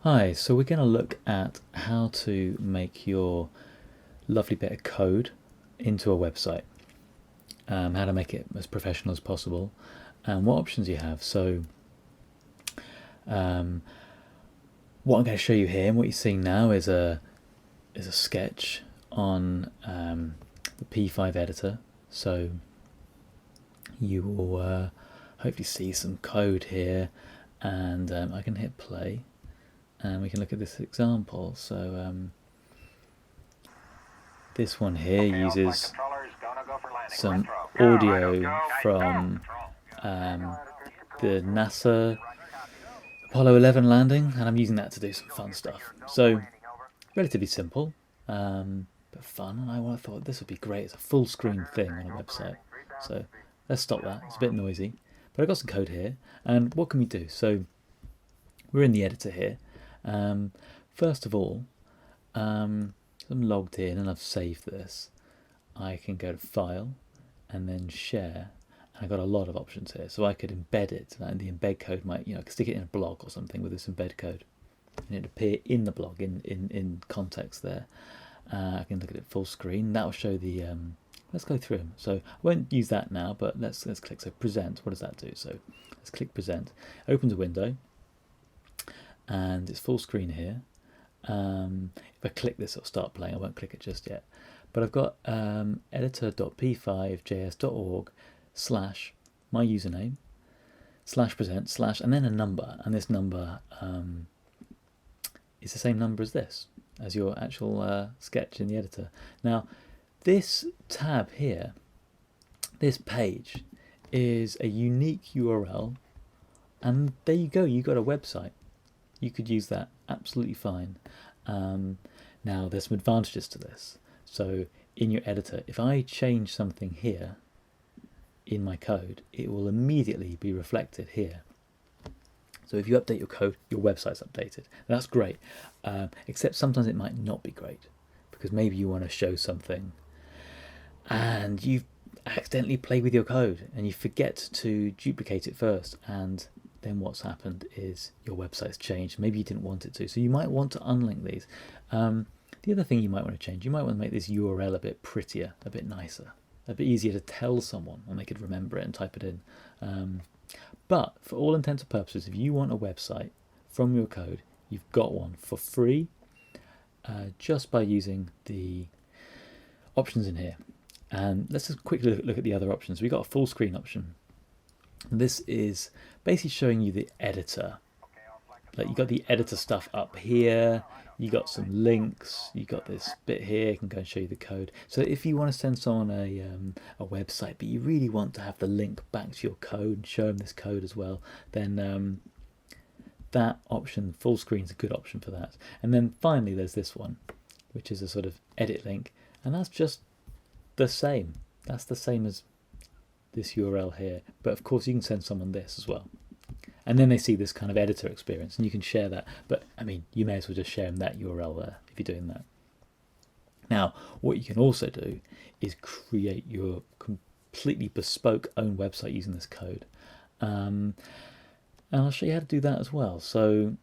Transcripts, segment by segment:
Hi, so we're going to look at how to make your lovely bit of code into a website, how to make it as professional as possible, and what options you have. So what I'm going to show you here and what you're seeing now is a sketch on the P5 editor. So you will hopefully see some code here, and I can hit play and we can look at this example. So this one here uses some audio from the NASA Apollo 11 landing, and I'm using that to do some fun stuff. So relatively simple, but fun, and I thought this would be great as a full screen thing on a website. So let's stop that, it's a bit noisy. But I've got some code here, and what can we do? So we're in the editor here. First of all, I'm logged in and I've saved this. I can go to File and then Share, and I've got a lot of options here. So I could embed it, and the embed code might, I could stick it in a blog or something with this embed code, and it'd appear in the blog in context there. I can look at it full screen. That will show the. Let's go through them. So I won't use that now, but let's click. So present. What does that do? So let's click present. Opens a window, and it's full screen here. If I click this, it'll start playing. I won't click it just yet. But I've got editor.p5js.org / my username / present / and then a number. And this number is the same number as this, as your actual sketch in the editor. Now, this tab here, this page, is a unique URL. And there you go, you got a website. You could use that absolutely fine. Now there's some advantages to this. So in your editor, if I change something here in my code, it will immediately be reflected here. So if you update your code, your website's updated. That's great, except sometimes it might not be great, because maybe you want to show something and you've accidentally played with your code and you forget to duplicate it first, and then what's happened is your website's changed. Maybe you didn't want it to, so you might want to unlink these. The other thing you might want to change, you might want to make this URL a bit prettier, a bit nicer, a bit easier to tell someone, and they could remember it and type it in. But for all intents and purposes, if you want a website from your code, you've got one for free, just by using the options in here. And let's just quickly look at the other options. We've got a full screen option. This is basically showing you the editor. Like, you got the editor stuff up here, you got some links, you got this bit here, I can go and show you the code. So if you want to send someone a website, but you really want to have the link back to your code and show them this code as well, then that option, full screen, is a good option for that. And then finally there's this one, which is a sort of edit link, and that's just the same. That's the same as this URL here, but of course you can send someone this as well, and then they see this kind of editor experience, and you can share that. But I mean, you may as well just share them that URL there if you're doing that. Now, what you can also do is create your completely bespoke own website using this code, and I'll show you how to do that as well. So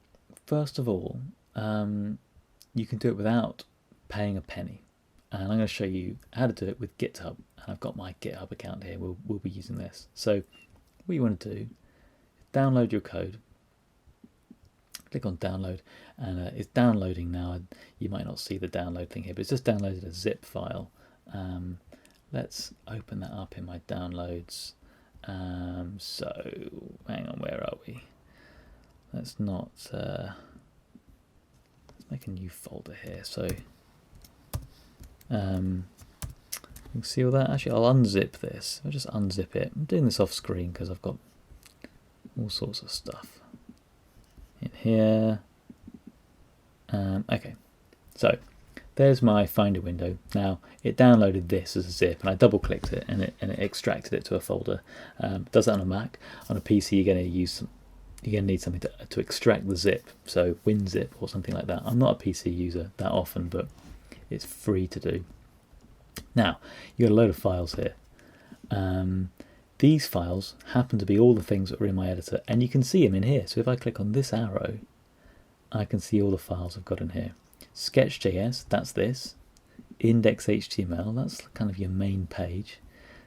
first of all, you can do it without paying a penny, and I'm going to show you how to do it with GitHub. And I've got my GitHub account here. We'll be using this. So what you want to do is download your code. Click on download, and it's downloading now. You might not see the download thing here, but it's just downloaded a zip file. Let's open that up in my downloads. So hang on, where are we? Let's not. Let's make a new folder here. So you can see all that. Actually, I'll unzip this. I'll just unzip it. I'm doing this off screen because I've got all sorts of stuff in here. Okay, so there's my Finder window. Now it downloaded this as a zip, and I double clicked it, and it extracted it to a folder. Does that on a Mac. On a PC, you're going to need something to extract the zip. So WinZip or something like that. I'm not a PC user that often, but it's free to do. Now, you got a load of files here. These files happen to be all the things that were in my editor, and you can see them in here. So if I click on this arrow, I can see all the files I've got in here. Sketch.js, that's this. Index.html, that's kind of your main page.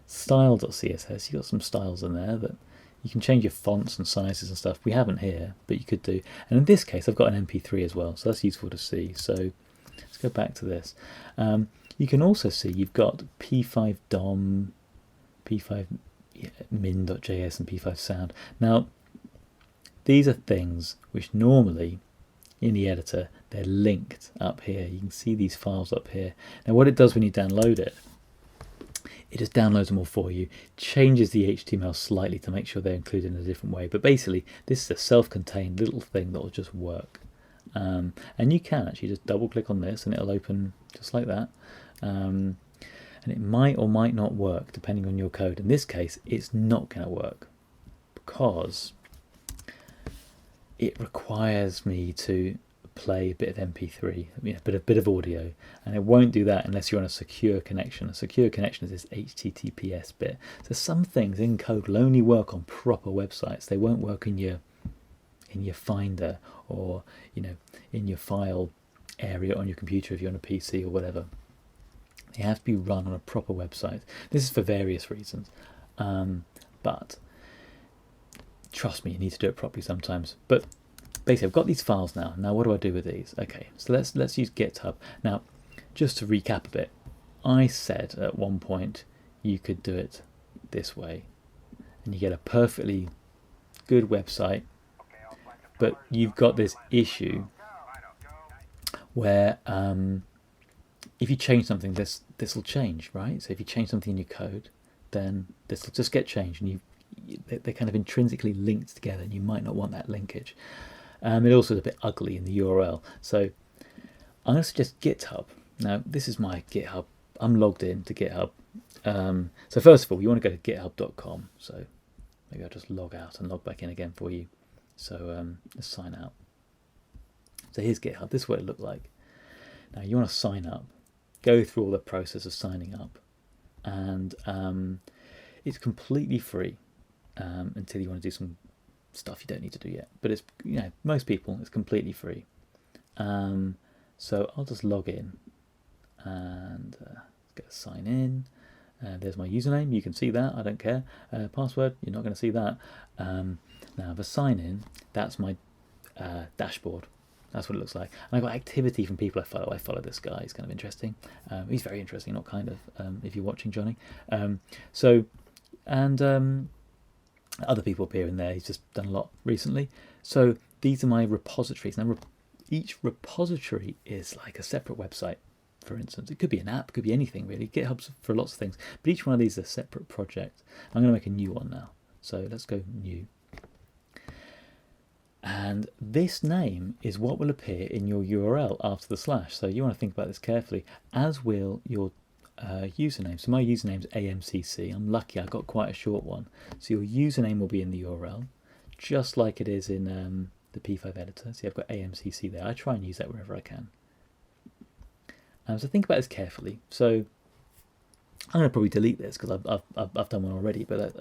Style.css, you've got some styles in there that you can change your fonts and sizes and stuff. We haven't here, but you could do. And in this case, I've got an MP3 as well, so that's useful to see. So let's go back to this. You can also see you've got p5.dom, p5min.js, and p5sound. Now, these are things which normally in the editor, they're linked up here. You can see these files up here. Now, what it does when you download it, it just downloads them all for you, changes the HTML slightly to make sure they're included in a different way. But basically, this is a self-contained little thing that will just work. And you can actually just double click on this and it'll open just like that. And it might or might not work depending on your code. In this case, it's not going to work because it requires me to play a bit of MP3, a bit of audio, and it won't do that unless you're on a secure connection. A secure connection is this HTTPS bit. So some things in code will only work on proper websites. They won't work in your Finder or in your file area on your computer if you're on a PC or whatever. They have to be run on a proper website. This is for various reasons, but trust me, you need to do it properly sometimes. But basically, I've got these files now. Now, what do I do with these? Okay, so let's use GitHub. Now, just to recap a bit, I said at one point you could do it this way, and you get a perfectly good website. But you've got this issue where if you change something, this will change, right? So if you change something in your code, then this will just get changed, and they're kind of intrinsically linked together, and you might not want that linkage. It also is a bit ugly in the URL. So I'm going to suggest GitHub. Now, this is my GitHub. I'm logged in to GitHub. So first of all, you want to go to github.com. So maybe I'll just log out and log back in again for you. So let's sign out. So here's GitHub. This is what it looked like. Now you want to sign up. Go through all the process of signing up. And it's completely free until you want to do some stuff you don't need to do yet, but it's most people it's completely free. So I'll just log in and go sign in. There's my username, you can see that, I don't care. Password, you're not going to see that. Now the sign in, that's my dashboard. That's what it looks like. And I've got activity from people I follow. I follow this guy, he's kind of interesting. He's very interesting, not kind of, if you're watching Johnny. Other people appear in there. He's just done a lot recently. So these are my repositories. Now each repository is like a separate website, for instance. It could be an app, it could be anything really. GitHub's for lots of things. But each one of these is a separate project. I'm going to make a new one now. So let's go new. And this name is what will appear in your URL after the slash. So you want to think about this carefully, as will your username. So my username's AMCC. I'm lucky I got quite a short one. So your username will be in the URL, just like it is in the P5 editor. See, I've got AMCC there. I try and use that wherever I can. So think about this carefully. So I'm going to probably delete this because I've done one already, but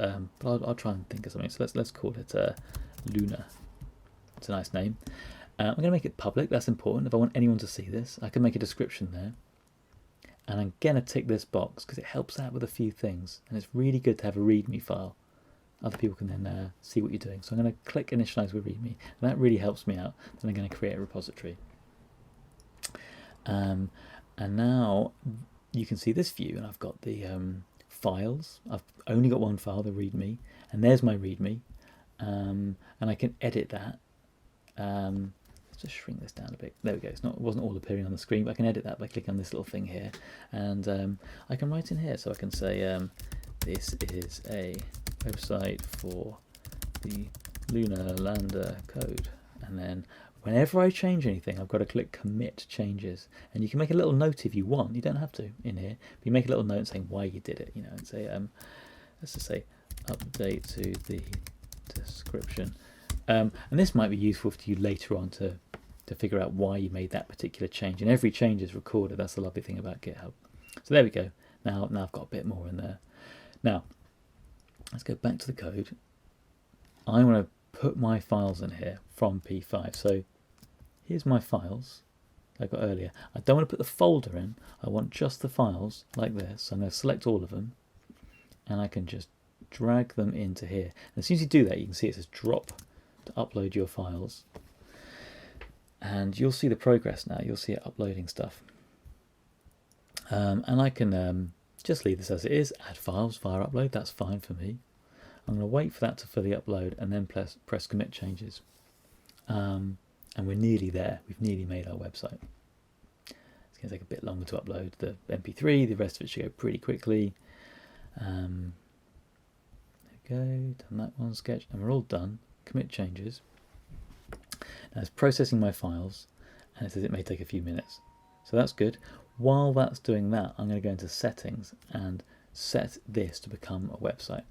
I'll try and think of something. So let's call it Luna. It's a nice name. I'm going to make it public. That's important. If I want anyone to see this, I can make a description there. And I'm going to tick this box because it helps out with a few things. And it's really good to have a README file. Other people can then see what you're doing. So I'm going to click Initialize with README. And that really helps me out. Then I'm going to create a repository. And now you can see this view. And I've got the files. I've only got one file, the README. And there's my README. And I can edit that. Let's just shrink this down a bit. There we go. It wasn't all appearing on the screen, but I can edit that by clicking on this little thing here, and I can write in here. So I can say this is a website for the Lunar Lander code, and then whenever I change anything, I've got to click Commit Changes, and you can make a little note if you want. You don't have to in here, but you make a little note saying why you did it. And say let's just say update to the description. And this might be useful to you later on to figure out why you made that particular change. And every change is recorded. That's the lovely thing about GitHub. So there we go. Now I've got a bit more in there. Now, let's go back to the code. I want to put my files in here from P5. So here's my files I got earlier. I don't want to put the folder in. I want just the files like this. So I'm going to select all of them, and I can just drag them into here. And as soon as you do that, you can see it says drop to upload your files. And you'll see the progress now. You'll see it uploading stuff. And I can just leave this as it is, add files via upload. That's fine for me. I'm going to wait for that to fully upload and then press commit changes. And we're nearly there. We've nearly made our website. It's going to take a bit longer to upload the MP3. The rest of it should go pretty quickly. There we go. Done that one sketch, and we're all done. Commit changes. Now it's processing my files, and it says it may take a few minutes. So that's good. While that's doing that, I'm going to go into settings and set this to become a website.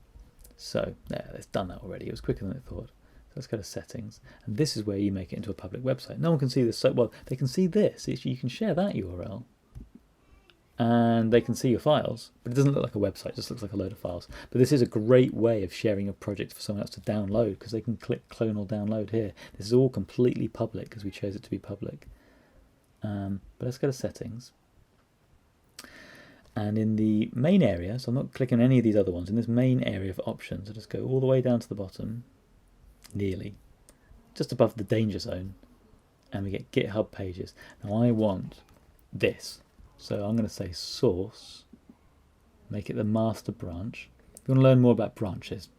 So there, it's done that already. It was quicker than it thought. So let's go to settings, and this is where you make it into a public website. No one can see this so well. They can see this. You can share that URL, and they can see your files, but it doesn't look like a website. It just looks like a load of files. But this is a great way of sharing a project for someone else to download, because they can click clone or download here. This is all completely public because we chose it to be public. But let's go to settings. And in the main area, so I'm not clicking any of these other ones, in this main area of options, I just go all the way down to the bottom, nearly, just above the danger zone, and we get GitHub Pages. Now I want this, so I'm going to say source, make it the master branch. If you want to learn more about branches,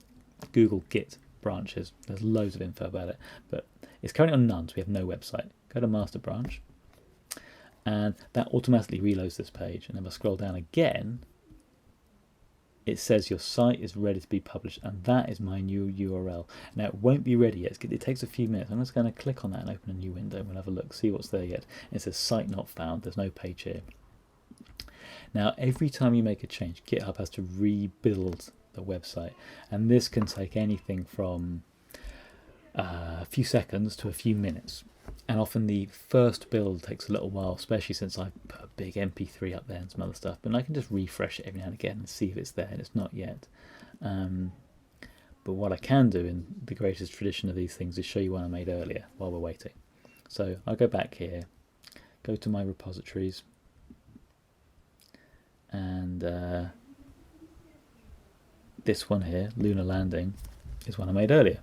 Google Git branches. There's loads of info about it, but it's currently on none, so we have no website. Go to master branch. And that automatically reloads this page. And if I scroll down again, it says your site is ready to be published, and that is my new URL. Now it won't be ready yet. It takes a few minutes. I'm just going to click on that and open a new window. We'll have a look, see what's there yet. It says site not found. There's no page here. Now every time you make a change, GitHub has to rebuild the website, and this can take anything from a few seconds to a few minutes. And often the first build takes a little while, especially since I've put a big MP3 up there and some other stuff. But I can just refresh it every now and again and see if it's there, and it's not yet. But what I can do in the greatest tradition of these things is show you one I made earlier while we're waiting. So I'll go back here, go to my repositories, and this one here, Lunar Landing, is one I made earlier.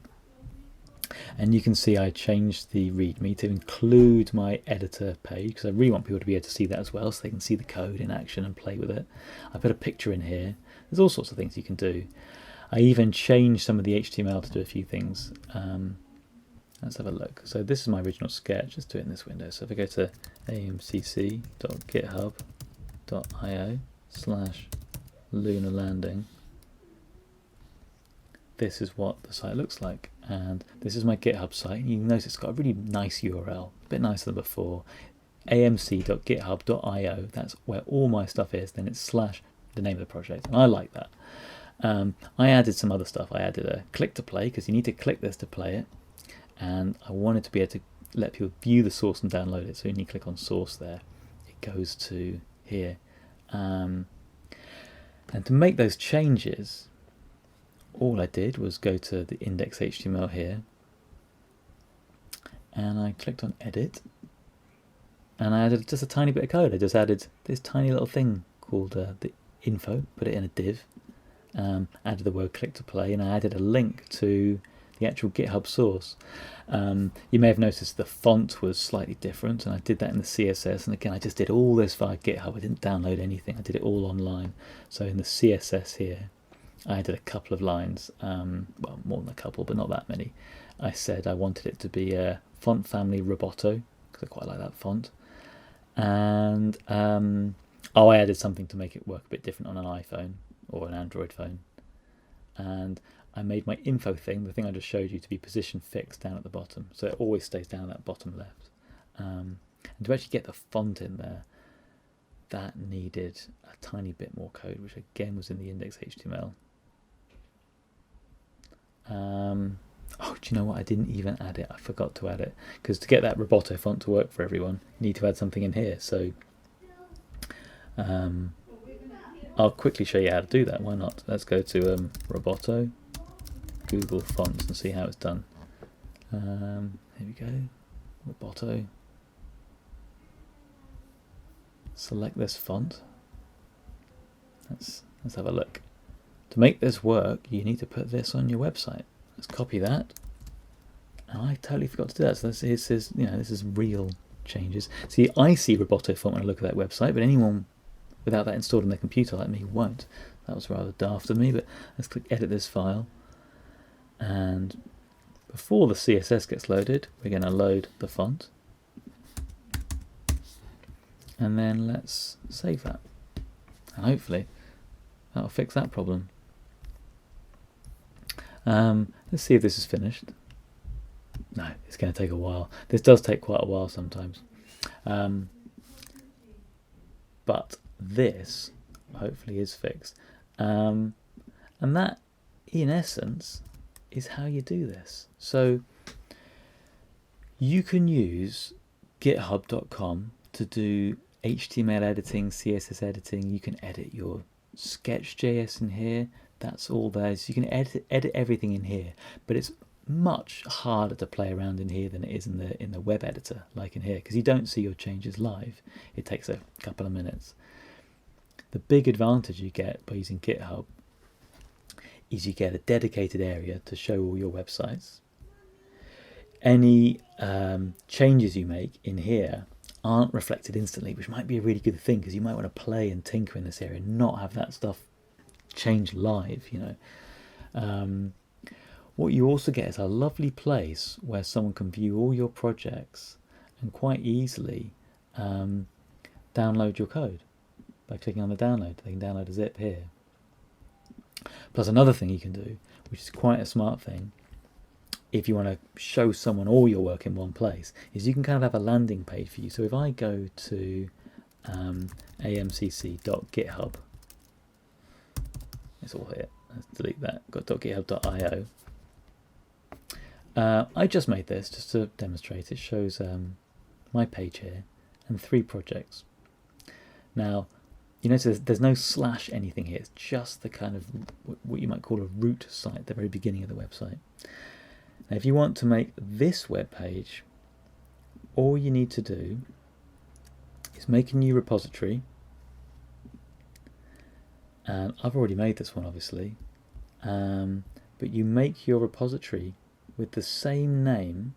And you can see I changed the README to include my editor page, because I really want people to be able to see that as well, so they can see the code in action and play with it. I put a picture in here. There's all sorts of things you can do. I even changed some of the HTML to do a few things. Let's have a look. So this is my original sketch. Let's do it in this window. So if I go to amcc.github.io/lunar landing, this is what the site looks like, and this is my GitHub site. You can notice it's got a really nice URL, a bit nicer than before. amc.github.io, that's where all my stuff is. Then it's / the name of the project, and I like that. I added some other stuff. I added a click to play, because you need to click this to play it, and I wanted to be able to let people view the source and download it. So when you click on source there, it goes to here. And to make those changes, all I did was go to the index HTML here, and I clicked on edit, and I added just a tiny bit of code. I just added this tiny little thing called the info, put it in a div, added the word click to play, and I added a link to the actual GitHub source. You may have noticed the font was slightly different, and I did that in the CSS, and again I just did all this via GitHub. I didn't download anything, I did it all online. So in the CSS here, I added a couple of lines, well, more than a couple, but not that many. I said I wanted it to be a font family Roboto, because I quite like that font. And I added something to make it work a bit different on an iPhone or an Android phone. And I made my info thing, the thing I just showed you, to be position fixed down at the bottom. So it always stays down at that bottom left. And to actually get the font in there, that needed a tiny bit more code, which again was in the index HTML. Oh, do you know what? I didn't even add it. I forgot to add it, because to get that Roboto font to work for everyone, you need to add something in here. So I'll quickly show you how to do that. Why not? Let's go to Roboto, Google Fonts, and see how it's done. Here we go. Roboto. select this font. Let's have a look. To make this work, you need to put this on your website. Let's copy that. Oh, I totally forgot to do that. So this is, you know, this is real changes. See, I see Roboto Font when I look at that website, but anyone without that installed on their computer like me won't. That was rather daft of me, but let's click edit this file. And before the CSS gets loaded, we're going to load the font. And then let's save that. And hopefully that'll fix that problem. Let's see if this is finished. No, it's going to take a while. This does take quite a while sometimes. But this hopefully is fixed. And that, in essence, is how you do this. So you can use github.com to do HTML editing, CSS editing. You can edit your Sketch.js in here. That's all there. So you can edit everything in here, but it's much harder to play around in here than it is in the web editor, like in here, because you don't see your changes live. It takes a couple of minutes. The big advantage you get by using GitHub is you get a dedicated area to show all your websites. Any changes you make in here aren't reflected instantly, which might be a really good thing, because you might want to play and tinker in this area and not have that stuff change live, you know. What you also get is a lovely place where someone can view all your projects and quite easily download your code by clicking on the download. They can download a zip here. Plus another thing you can do, which is quite a smart thing, if you want to show someone all your work in one place, is you can kind of have a landing page for you. So if I go to amcc.github, it's all here. Let's delete that. Got .github.io. I just made this just to demonstrate. It shows my page here and 3 projects. Now, you notice there's no slash anything here. It's just the kind of what you might call a root site at the very beginning of the website. Now, if you want to make this web page, all you need to do is make a new repository. And I've already made this one, obviously. But you make your repository with the same name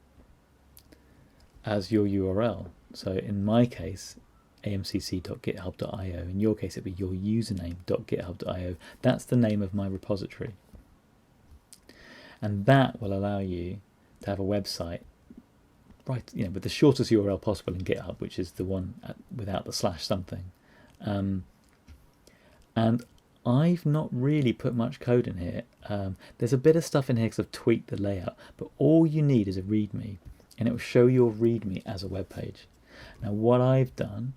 as your URL. So in my case, amcc.github.io. In your case, it'd be your username.github.io. That's the name of my repository. And that will allow you to have a website, right, you know, with the shortest URL possible in GitHub, which is the one without the slash something. And I've not really put much code in here. There's a bit of stuff in here because I've tweaked the layout, but all you need is a README, and it will show your README as a web page. Now what I've done,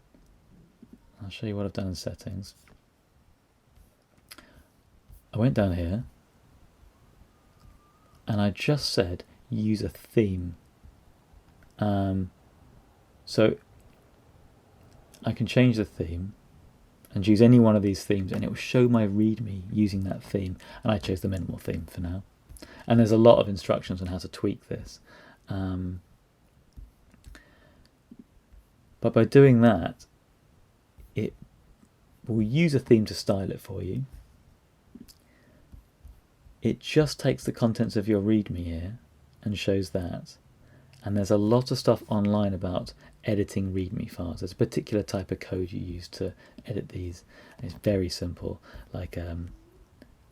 I'll show you what I've done in settings. I went down here and I just said use a theme. So I can change the theme and choose any one of these themes, and it will show my README using that theme. And I chose the minimal theme for now. And there's a lot of instructions on how to tweak this. But by doing that, it will use a theme to style it for you. It just takes the contents of your README here and shows that. And there's a lot of stuff online about editing README files. There's a particular type of code you use to edit these. And it's very simple, like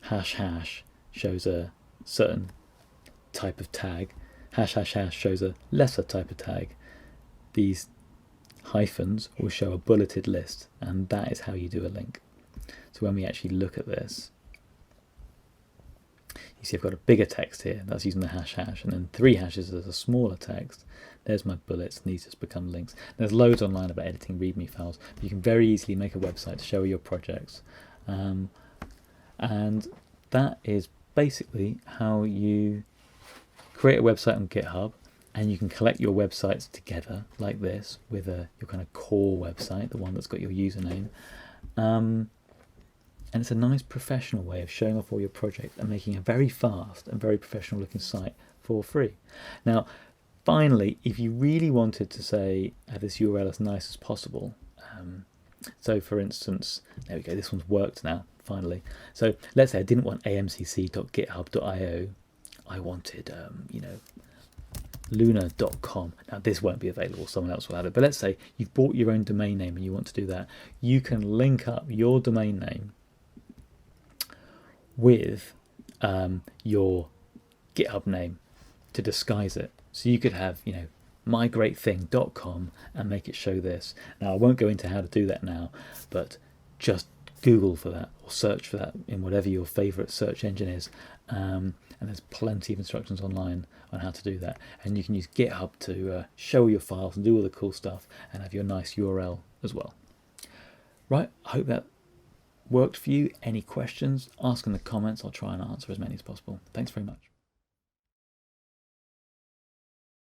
## shows a certain type of tag. ## shows a lesser type of tag. These hyphens will show a bulleted list, and that is how you do a link. So when we actually look at this, you see I've got a bigger text here, that's using the ##, and then 3 hashes as a smaller text. There's my bullets, and these just become links. There's loads online about editing README files, but you can very easily make a website to show your projects. And that is basically how you create a website on GitHub, and you can collect your websites together like this with your kind of core website, the one that's got your username. And it's a nice professional way of showing off all your projects and making a very fast and very professional looking site for free. Now, finally, if you really wanted to say have this URL as nice as possible, So for instance, there we go, this one's worked now, finally. So let's say I didn't want amcc.github.io, I wanted, you know, luna.com. Now this won't be available, someone else will have it, but let's say you've bought your own domain name and you want to do that. You can link up your domain name with your GitHub name to disguise it. So you could have, you know, mygreatthing.com and make it show this. Now I won't go into how to do that now, but just Google for that or search for that in whatever your favorite search engine is, and there's plenty of instructions online on how to do that, and you can use GitHub to show your files and do all the cool stuff and have your nice URL as well. Right, I hope that worked for you. Any questions, ask in the comments. I'll try and answer as many as possible. Thanks very much.